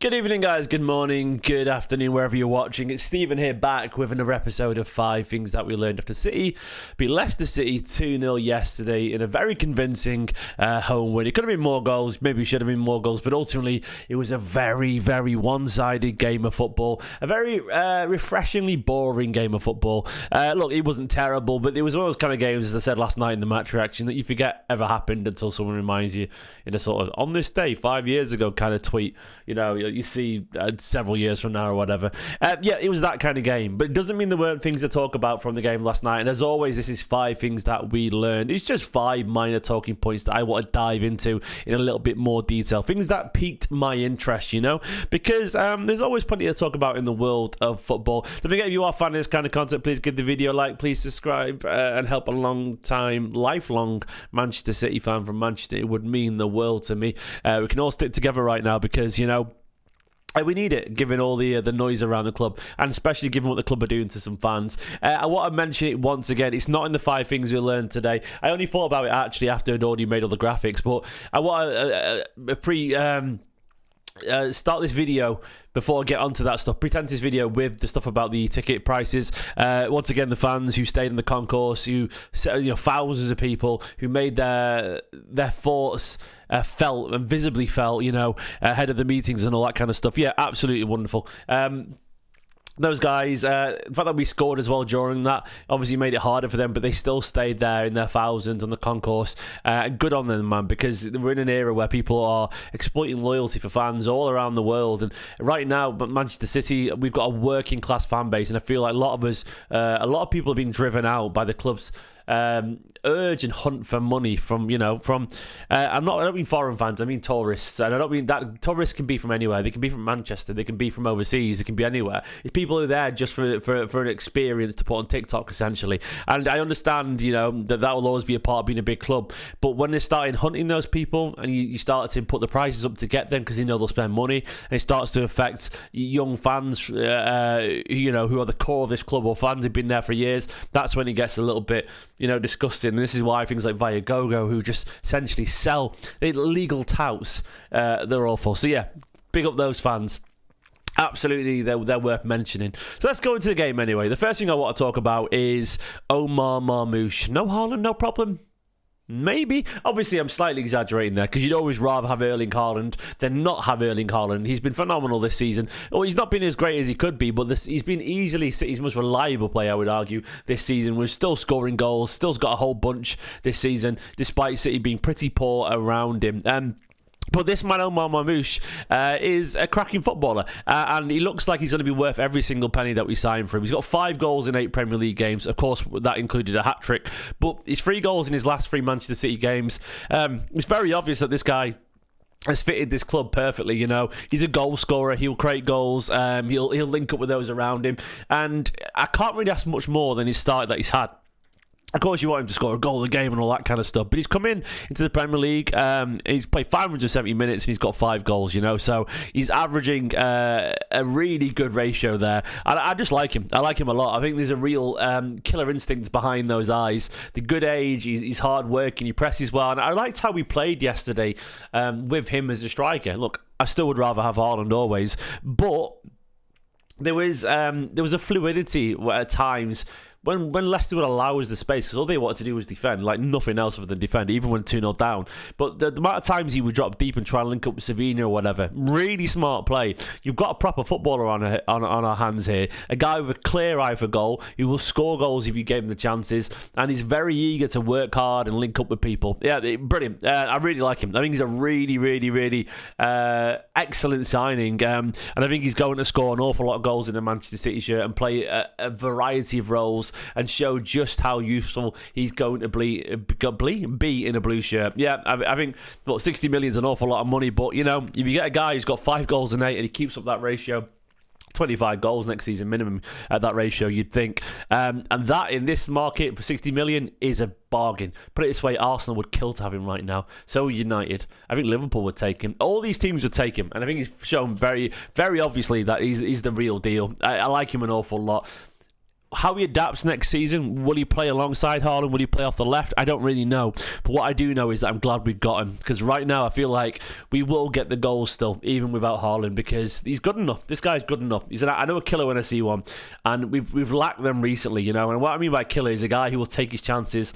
Good evening, guys. Good morning, good afternoon, wherever you're watching. It's Stephen here, back with another episode of 5 Things That We Learned After City. Beat Leicester City 2-0 yesterday in a very convincing home win. It could have been more goals, maybe should have been more goals, but ultimately it was a very, very one-sided game of football. A very refreshingly boring game of football. Look, it wasn't terrible, but it was one of those kind of games, as I said last night in the match reaction, that you forget ever happened until someone reminds you in a sort of, on this day, 5 years ago kind of tweet, you know, you see several years from now or whatever. Yeah, it was that kind of game, but it doesn't mean there weren't things to talk about from the game last night. And as always, this is 5 things that we learned. It's just 5 minor talking points that I want to dive into in a little bit more detail. Things that piqued my interest, you know, because there's always plenty to talk about in the world of football. Don't forget, if you are a fan of this kind of content, please give the video a like, please subscribe, and help a lifelong Manchester City fan from Manchester. It would mean the world to me. We can all stick together right now because, you know, we need it, given all the noise around the club, and especially given what the club are doing to some fans. I want to mention it once again. It's not in the 5 things we learned today. I only thought about it actually after I'd already made all the graphics, but I want to start this video before I get onto that stuff. Pretend this video with the stuff about the ticket prices. Once again, the fans who stayed in the concourse, who, you know, thousands of people who made their thoughts felt and visibly felt, you know, ahead of the meetings and all that kind of stuff. Yeah, absolutely wonderful. Those guys, the fact that we scored as well during that obviously made it harder for them, but they still stayed there in their thousands on the concourse. Good on them, man, because we're in an era where people are exploiting loyalty for fans all around the world. And right now, Manchester City, we've got a working class fan base, and I feel like a lot of people are being driven out by the club's urge and hunt for money from, you know, I don't mean foreign fans, I mean tourists. And I don't mean that tourists can be from anywhere. They can be from Manchester, they can be from overseas, they can be anywhere. It's people who are there just for an experience to put on TikTok, essentially. And I understand, you know, that will always be a part of being a big club, but when they're starting hunting those people and you start to put the prices up to get them because you know they'll spend money, and it starts to affect young fans, you know, who are the core of this club, or fans who've been there for years, that's when it gets a little bit, you know, disgusting. And this is why things like Viagogo, who just essentially sell illegal touts, they're awful. So yeah, big up those fans. Absolutely, they're worth mentioning. So let's go into the game anyway. The first thing I want to talk about is Omar Marmoush. No Haaland, no problem. Maybe. Obviously, I'm slightly exaggerating there because you'd always rather have Erling Haaland than not have Erling Haaland. He's been phenomenal this season. Well, he's not been as great as he could be, but he's been easily City's most reliable player, I would argue, this season. We're still scoring goals, still's got a whole bunch this season, despite City being pretty poor around him. But this man, Omar Marmoush, is a cracking footballer, and he looks like he's going to be worth every single penny that we sign for him. He's got 5 goals in 8 Premier League games. Of course, that included a hat-trick, but he's 3 goals in his last 3 Manchester City games. It's very obvious that this guy has fitted this club perfectly. You know, he's a goal scorer. He'll create goals. He'll link up with those around him, and I can't really ask much more than his start that he's had. Of course, you want him to score a goal a game and all that kind of stuff, but he's come into the Premier League. He's played 570 minutes and he's got 5 goals, you know, so he's averaging a really good ratio there. And I just like him. I like him a lot. I think there's a real killer instinct behind those eyes. The good age, he's hard working, he presses well, and I liked how we played yesterday with him as a striker. Look, I still would rather have Haaland always, but there was a fluidity at times when Leicester would allow us the space, because all they wanted to do was defend, like nothing else other than defend, even when 2-0 down. But the amount of times he would drop deep and try and link up with Savina or whatever, really smart play. You've got a proper footballer on our hands here, a guy with a clear eye for goal, who will score goals if you gave him the chances, and he's very eager to work hard and link up with people. Yeah, brilliant. I really like him. I think he's a really, really, really excellent signing, and I think he's going to score an awful lot of goals in the Manchester City shirt and play a variety of roles and show just how useful he's going to be in a blue shirt. Yeah, I think 60 million is an awful lot of money, but you know, if you get a guy who's got 5 goals in 8 and he keeps up that ratio, 25 goals next season minimum at that ratio, you'd think. And that in this market for 60 million is a bargain. Put it this way, Arsenal would kill to have him right now. So United. I think Liverpool would take him. All these teams would take him. And I think he's shown very, very obviously that he's the real deal. I like him an awful lot. how he adapts next season, will he play alongside Haaland? Will he play off the left? I don't really know. But what I do know is that I'm glad we got him, because right now I feel like we will get the goals still, even without Haaland, because he's good enough. This guy's good enough. I know a killer when I see one, and we've lacked them recently, And what I mean by killer is a guy who will take his chances.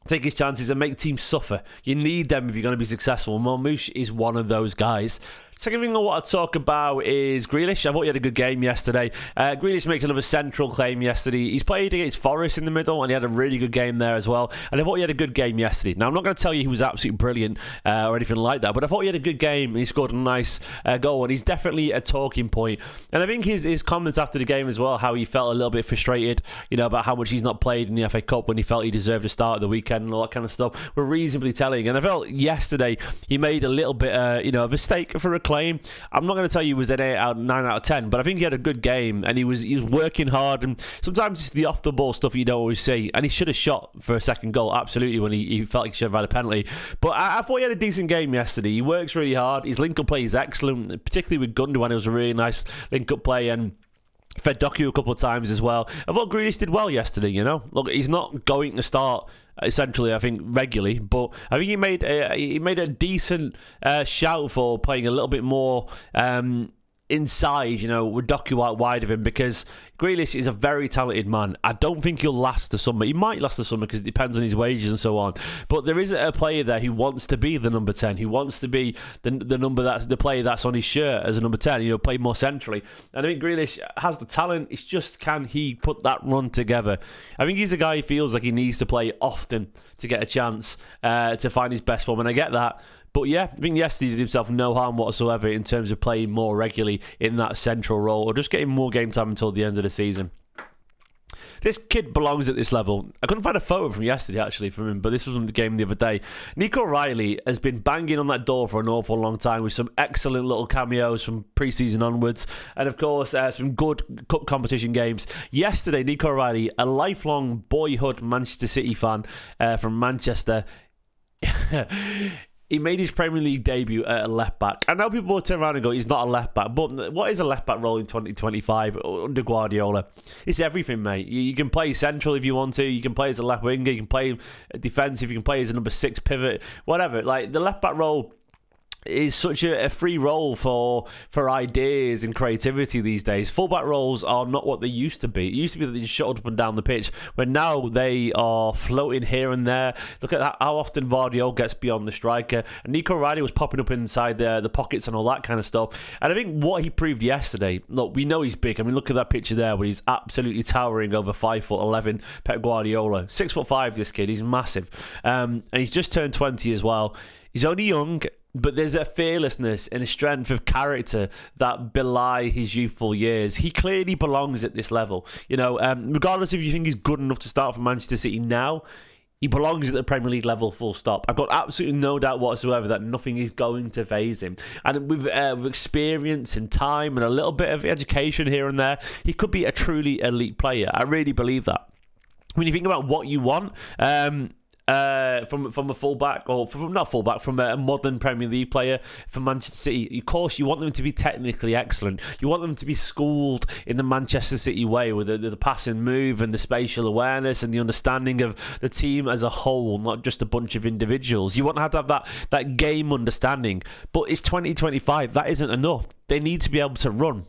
Take his chances and make teams suffer. You need them if you're going to be successful. Marmoush is one of those guys. Second thing I want to talk about is Grealish. I thought he had a good game yesterday. Grealish makes another central claim yesterday. He's played against Forest in the middle, and he had a really good game there as well. And I thought he had a good game yesterday. Now, I'm not going to tell you he was absolutely brilliant or anything like that, but I thought he had a good game, and he scored a nice goal, and he's definitely a talking point. And I think his comments after the game as well, how he felt a little bit frustrated, about how much he's not played in the FA Cup when he felt he deserved to start at the weekend and all that kind of stuff, were reasonably telling. And I felt yesterday he made a little bit, of a mistake for a claim. I'm not going to tell you he was an 9 out of 10, but I think he had a good game, and he was working hard, and sometimes it's the off the ball stuff you don't always see, and he should have shot for a second goal, absolutely, when he felt like he should have had a penalty. But I thought he had a decent game yesterday. He works really hard. His link-up play is excellent, particularly with Gundogan. It was a really nice link-up play, and fed Doku a couple of times as well. I thought Grealish did well yesterday, Look, he's not going to start essentially, I think, regularly, but I think he made a decent shout for playing a little bit more inside, with Doku out wide of him, because Grealish is a very talented man. I don't think he'll last the summer. He might last the summer because it depends on his wages and so on. But there is a player there who wants to be the number 10. He wants to be the player that's on his shirt as a number 10. Play more centrally. And I think Grealish has the talent. It's just, can he put that run together? I think he's a guy who feels like he needs to play often to get a chance to find his best form, and I get that. But yeah, I think yesterday he did himself no harm whatsoever in terms of playing more regularly in that central role, or just getting more game time until the end of the season. This kid belongs at this level. I couldn't find a photo from yesterday, actually, from him, but this was from the game the other day. Nico O'Reilly has been banging on that door for an awful long time, with some excellent little cameos from pre-season onwards, and of course, some good cup competition games. Yesterday, Nico O'Reilly, a lifelong boyhood Manchester City fan from Manchester, he made his Premier League debut at a left-back. I know people will turn around and go, he's not a left-back, but what is a left-back role in 2025 under Guardiola? It's everything, mate. You can play central if you want to. You can play as a left winger. You can play defensive. You can play as a number 6 pivot. Whatever. Like, the left-back role is such a free role for ideas and creativity these days. Fullback roles are not what they used to be. It used to be that they just shot up and down the pitch, but now they are floating here and there. Look at how often Guardiola gets beyond the striker, and Nico O'Reilly was popping up inside the pockets and all that kind of stuff. And I think what he proved yesterday, look, we know he's big. I mean, look at that picture there where he's absolutely towering over 5'11", Pep Guardiola. 6'5", this kid, he's massive. And he's just turned 20 as well. He's only young, but there's a fearlessness and a strength of character that belie his youthful years. He clearly belongs at this level. Regardless if you think he's good enough to start for Manchester City now, he belongs at the Premier League level, full stop. I've got absolutely no doubt whatsoever that nothing is going to faze him. And with experience and time and a little bit of education here and there, he could be a truly elite player. I really believe that. When you think about what you want, from a fullback, or from a modern Premier League player for Manchester City, of course you want them to be technically excellent. You want them to be that in the Manchester City way, with the passing move and the spatial awareness and the understanding of the team as a whole, not just a bunch of individuals. You want to have that game understanding. But it's 2025. That isn't enough. They need to be able to run.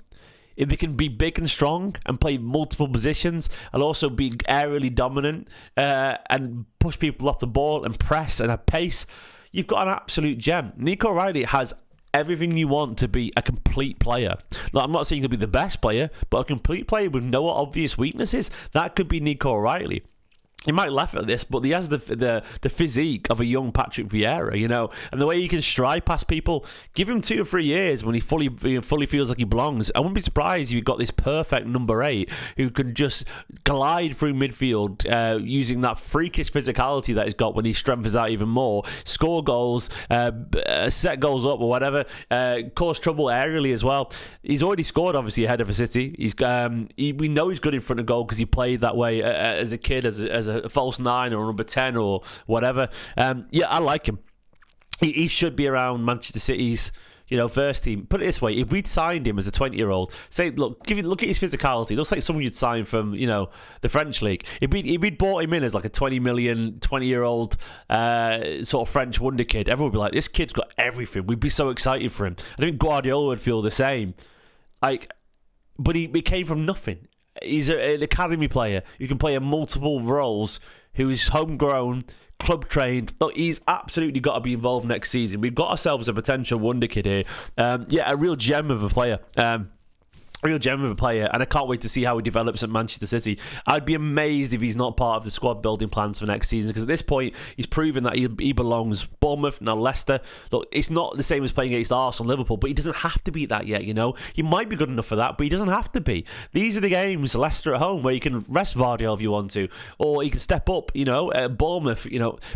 If they can be big and strong and play multiple positions and also be aerially dominant and push people off the ball and press and have pace, you've got an absolute gem. Nico O'Reilly has everything you want to be a complete player. Like, I'm not saying he'll be the best player, but a complete player with no obvious weaknesses. That could be Nico O'Reilly. You might laugh at this, but he has the physique of a young Patrick Vieira, and the way he can stride past people. Give him 2 or 3 years when he fully feels like he belongs. I wouldn't be surprised if you've got this perfect number 8 who can just glide through midfield using that freakish physicality that he's got when he strengthens out even more, score goals, set goals up or whatever, cause trouble aerially as well. He's already scored, obviously, ahead of a City. We know he's good in front of goal because he played that way as a kid, as a false 9 or number 10 or whatever. I like him. He should be around Manchester City's first team. Put it this way: if we'd signed him as a 20-year-old, say, look at his physicality. Looks like someone you'd sign from, the French league. If we'd bought him in as like a 20 million, 20-year-old sort of French wonder kid, everyone would be like, this kid's got everything. We'd be so excited for him. I think Guardiola would feel the same. But he came from nothing. He's an academy player who can play in multiple roles, who is homegrown, club trained. Look, he's absolutely got to be involved next season. We've got ourselves a potential wonder kid here. A real gem of a player. And I can't wait to see how he develops at Manchester City. I'd be amazed if he's not part of the squad building plans for next season, because at this point he's proven that he belongs. Bournemouth, now Leicester. Look, it's not the same as playing against Arsenal, Liverpool, but he doesn't have to be that yet. He might be good enough for that, but he doesn't have to be. These are the games, Leicester at home, where you can rest Vardy if you want to, or he can step up. At Bournemouth.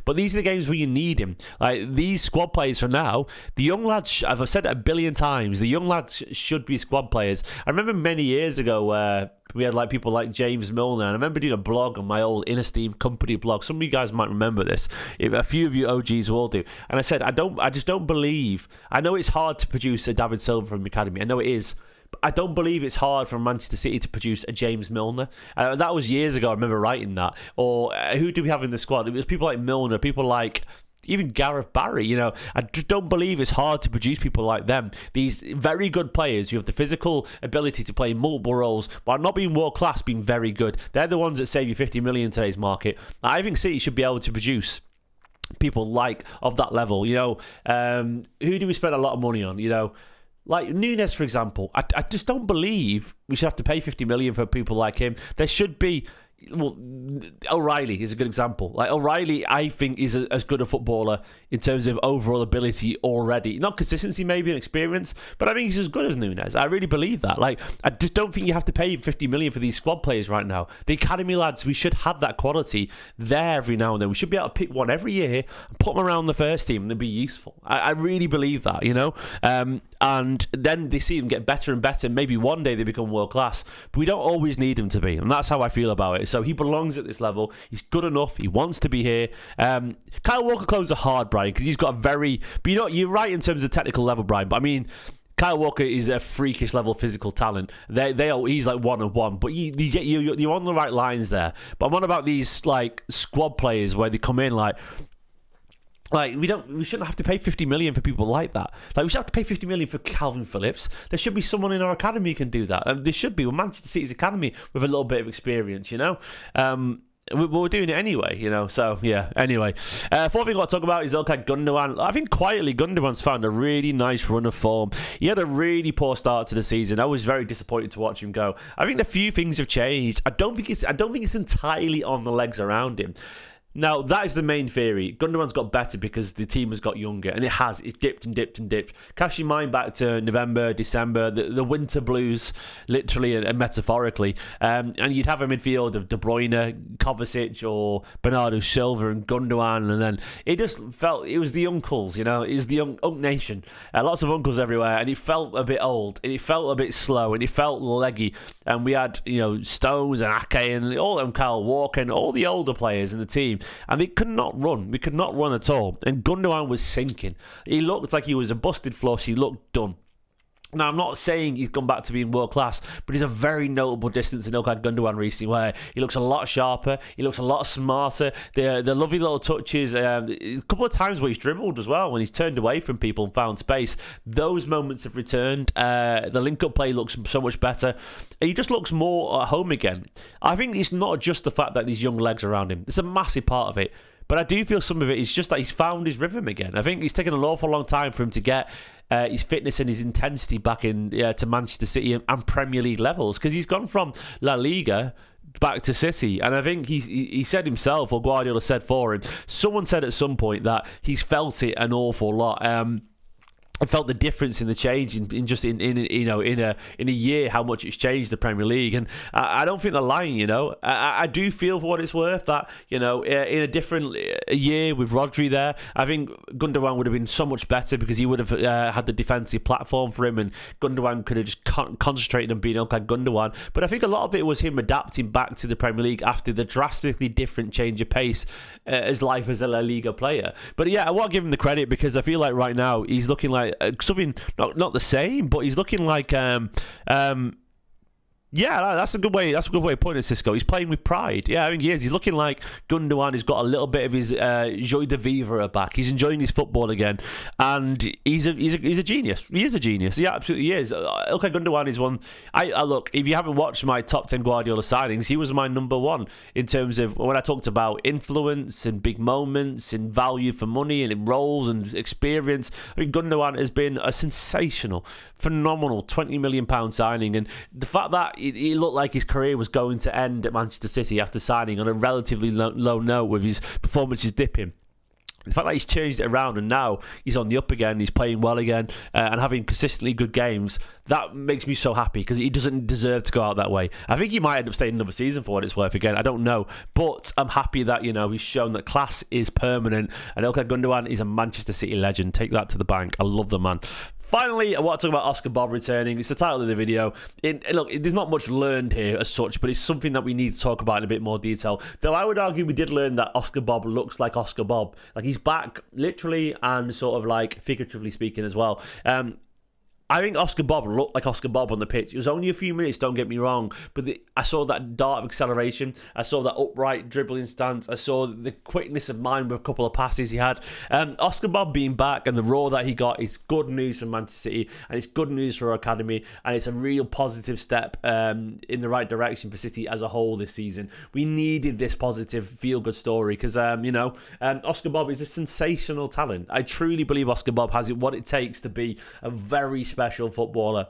But these are the games where you need him. Like these squad players for now, the young lads. As I've said it a billion times, the young lads should be squad players. I remember many years ago where we had people like James Milner, and I remember doing a blog on my old Esteemed Kompany blog. Some of you guys might remember this. A few of you OGs will do. And I said, I just don't believe. I know it's hard to produce a David Silva from the academy. I know it is. But I don't believe it's hard for Manchester City to produce a James Milner. That was years ago. I remember writing that. Or who do we have in the squad? It was people like Milner, people like even Gareth Barry. I just don't believe it's hard to produce people like them. These very good players who have the physical ability to play multiple roles, while not being world class, being very good. They're the ones that save you 50 million in today's market. I think City should be able to produce people of that level. Who do we spend a lot of money on? Like Nunes, for example. I just don't believe we should have to pay 50 million for people like him. There should be. Well, O'Reilly is a good example. Like O'Reilly, I think is as good a footballer in terms of overall ability already. Not consistency, maybe, and experience, but I think he's as good as Nunes. I really believe that. I just don't think you have to pay 50 million for these squad players right now. The academy lads, we should have that quality there every now and then. We should be able to pick one every year and put them around the first team, and they'd be useful. I really believe that, and then they see them get better and better. Maybe one day they become world class, but we don't always need them to be, and that's how I feel about it. So he belongs at this level. He's good enough. He wants to be here. Kyle Walker-Close are hard, Brian, because he's got a very. But you're right in terms of technical level, Brian. But I mean, Kyle Walker is a freakish level of physical talent. He's like one of one. But you're on the right lines there. But I'm on about these squad players where they come in we shouldn't have to pay 50 million for people like that. We should have to pay 50 million for Calvin Phillips. There should be someone in our academy who can do that. There should be. Well, Manchester City's academy with a little bit of experience, we're doing it anyway, So, yeah, anyway. Fourth thing I want to talk about is Ilkay Gundogan. I think quietly Gundogan's found a really nice run of form. He had a really poor start to the season. I was very disappointed to watch him go. I think a few things have changed. I don't think it's entirely on the legs around him. Now, that is the main theory. Gundogan's got better because the team has got younger, and it has. It's dipped and dipped and dipped. Cast your mind back to November, December, the winter blues, literally and metaphorically. And you'd have a midfield of De Bruyne, Kovacic, or Bernardo Silva and Gundogan, and then it just felt, it was the uncles, It was the Unk Nation. Lots of uncles everywhere, and it felt a bit old, and it felt a bit slow, and it felt leggy. And we had, Stones and Ake and all them, Kyle Walker, and all the older players in the team. And they could not run. We could not run at all. And Gundogan was sinking. He looked like he was a busted flush. He looked done. Now, I'm not saying he's gone back to being world class, but he's a very notable distance in Ilkay Gundogan recently, where he looks a lot sharper, he looks a lot smarter. The lovely little touches, a couple of times where he's dribbled as well, when he's turned away from people and found space. Those moments have returned. The link-up play looks so much better. He just looks more at home again. I think it's not just the fact that these young legs around him. It's a massive part of it. But I do feel some of it is just that he's found his rhythm again. I think it's taken an awful long time for him to get his fitness and his intensity back in to Manchester City and Premier League levels, because he's gone from La Liga back to City, and I think he said himself, or Guardiola said for him, someone said at some point that he's felt it an awful lot. I felt the difference in the change in a year, how much it's changed the Premier League, and I don't think they're lying. I do feel, for what it's worth, that in a different year with Rodri there, I think Gundogan would have been so much better, because he would have had the defensive platform for him, and Gundogan could have just concentrated on being Ilkay Gundogan. But I think a lot of it was him adapting back to the Premier League after the drastically different change of pace as life as a La Liga player. But yeah, I want to give him the credit, because I feel like right now he's looking like something not the same, but he's looking like yeah, that's a good way. That's a good way of putting it, Cisco. He's playing with pride. Yeah, I think he is. He's looking like Gundogan. He's got a little bit of his joie de vivre back. He's enjoying his football again, and he's a genius. He is a genius. He absolutely is. Ilkay Gundogan is one. I look. If you haven't watched my top 10 Guardiola signings, he was my number one in terms of when I talked about influence and big moments and value for money and in roles and experience. I mean, Gundogan has been a sensational, phenomenal £20 million signing, and the fact that he looked like his career was going to end at Manchester City after signing on a relatively low note with his performances dipping. The fact that he's changed it around and now he's on the up again, he's playing well again and having consistently good games, that makes me so happy because he doesn't deserve to go out that way. I think he might end up staying another season for what it's worth again. I don't know. But I'm happy that, he's shown that class is permanent and Ilkay Gundogan is a Manchester City legend. Take that to the bank. I love the man. Finally, I want to talk about Oscar Bobb returning. It's the title of the video. Look, there's not much learned here as such, but it's something that we need to talk about in a bit more detail. Though I would argue we did learn that Oscar Bobb looks like Oscar Bobb. Like, he's back, literally and sort of like figuratively speaking as well. I think Oscar Bobb looked like Oscar Bobb on the pitch. It was only a few minutes, don't get me wrong, but I saw that dart of acceleration. I saw that upright dribbling stance. I saw the quickness of mind with a couple of passes he had. Oscar Bobb being back and the roar that he got is good news for Manchester City, and it's good news for our academy, and it's a real positive step in the right direction for City as a whole this season. We needed this positive, feel-good story because, Oscar Bobb is a sensational talent. I truly believe Oscar Bobb has what it takes to be a very special footballer.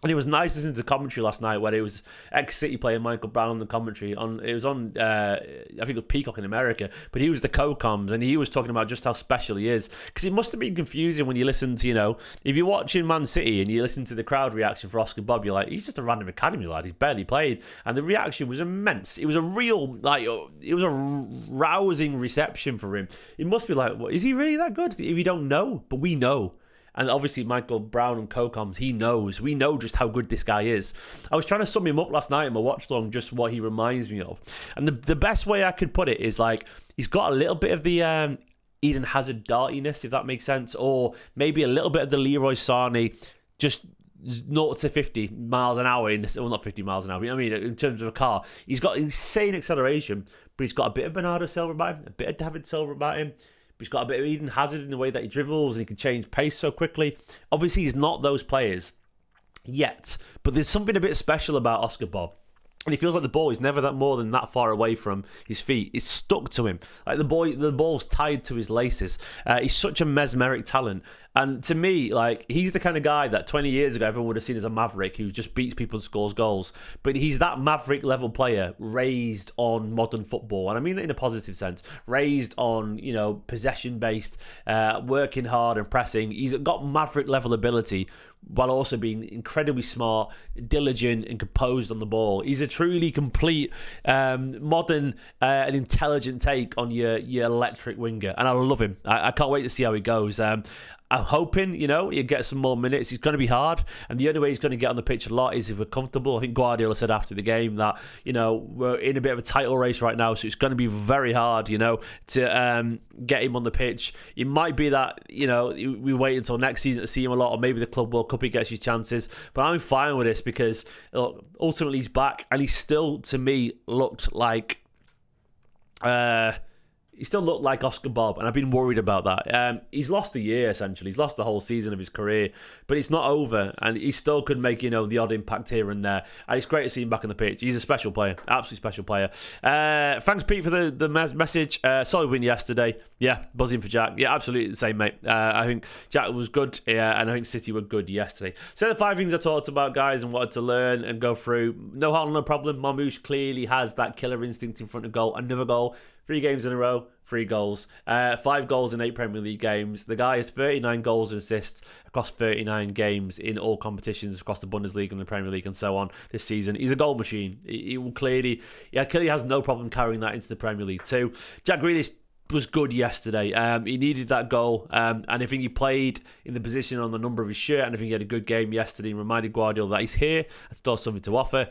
And it was nice listening to commentary last night where it was ex-City player Michael Brown on the commentary. It was on, I think it was Peacock in America, but he was the co-coms and he was talking about just how special he is. Because it must have been confusing when you listen to, if you're watching Man City and you listen to the crowd reaction for Oscar Bobb, you're like, he's just a random academy lad, he's barely played. And the reaction was immense. It was a real, it was a rousing reception for him. It must be like, what, is he really that good? If you don't know, but we know. And obviously Michael Brown and co-coms, he knows. We know just how good this guy is. I was trying to sum him up last night in my watch-along, just what he reminds me of. And the best way I could put it is like, he's got a little bit of the Eden Hazard dartiness, if that makes sense. Or maybe a little bit of the Leroy Sané, just 0 to 50 miles an hour. Well, not 50 miles an hour, I mean, in terms of a car. He's got insane acceleration, but he's got a bit of Bernardo Silva about him, a bit of David Silva about him. He's got a bit of Eden Hazard in the way that he dribbles and he can change pace so quickly. Obviously, he's not those players yet, but there's something a bit special about Oscar Bobb. And he feels like the ball is never that more than that far away from his feet. It's stuck to him. Like the ball's tied to his laces. He's such a mesmeric talent. And to me, like, he's the kind of guy that 20 years ago everyone would have seen as a maverick who just beats people and scores goals. But he's that maverick level player raised on modern football. And I mean that in a positive sense. Raised on, possession based, working hard and pressing. He's got maverick level ability while also being incredibly smart, diligent and composed on the ball. He's a truly complete, modern and intelligent take on your electric winger. And I love him. I can't wait to see how he goes. I'm hoping, he'll get some more minutes. It's going to be hard. And the only way he's going to get on the pitch a lot is if we're comfortable. I think Guardiola said after the game that, we're in a bit of a title race right now. So it's going to be very hard, to get him on the pitch. It might be that, we wait until next season to see him a lot, or maybe the Club World Cup he gets his chances. But I'm fine with this because ultimately he's back and he still, to me, looked like... He still looked like Oscar Bobb, and I've been worried about that. He's lost a year, essentially. He's lost the whole season of his career, but it's not over, and he still could make, the odd impact here and there. And it's great to see him back on the pitch. He's a special player, absolutely special player. Thanks, Pete, for the message. Solid win yesterday. Yeah, buzzing for Jack. Yeah, absolutely the same, mate. I think Jack was good, and I think City were good yesterday. So the 5 things I talked about, guys, and wanted to learn and go through. No Haaland, no problem. Marmoush clearly has that killer instinct in front of goal. Another goal. 3 games in a row, 3 goals. 5 goals in 8 Premier League games. The guy has 39 goals and assists across 39 games in all competitions across the Bundesliga and the Premier League and so on this season. He's a goal machine. He will clearly has no problem carrying that into the Premier League too. Jack Grealish was good yesterday. He needed that goal, and I think he played in the position on the number of his shirt, and I think he had a good game yesterday and reminded Guardiola that he's here and still has something to offer.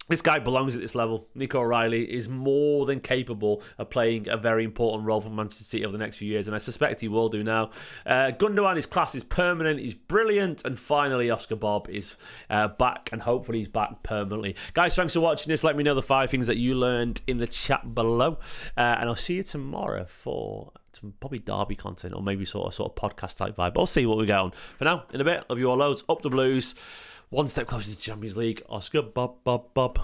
This guy belongs at this level. Nico O'Reilly is more than capable of playing a very important role for Manchester City over the next few years, and I suspect he will do now. Gundogan, his class is permanent, he's brilliant, and finally Oscar Bobb is back, and hopefully he's back permanently. Guys, thanks for watching this. Let me know the 5 things that you learned in the chat below, and I'll see you tomorrow for some probably derby content, or maybe sort of podcast type vibe. I'll see what we get on. For now, in a bit, love you all loads. Up the Blues. One step closer to the Champions League. Oscar Bobb.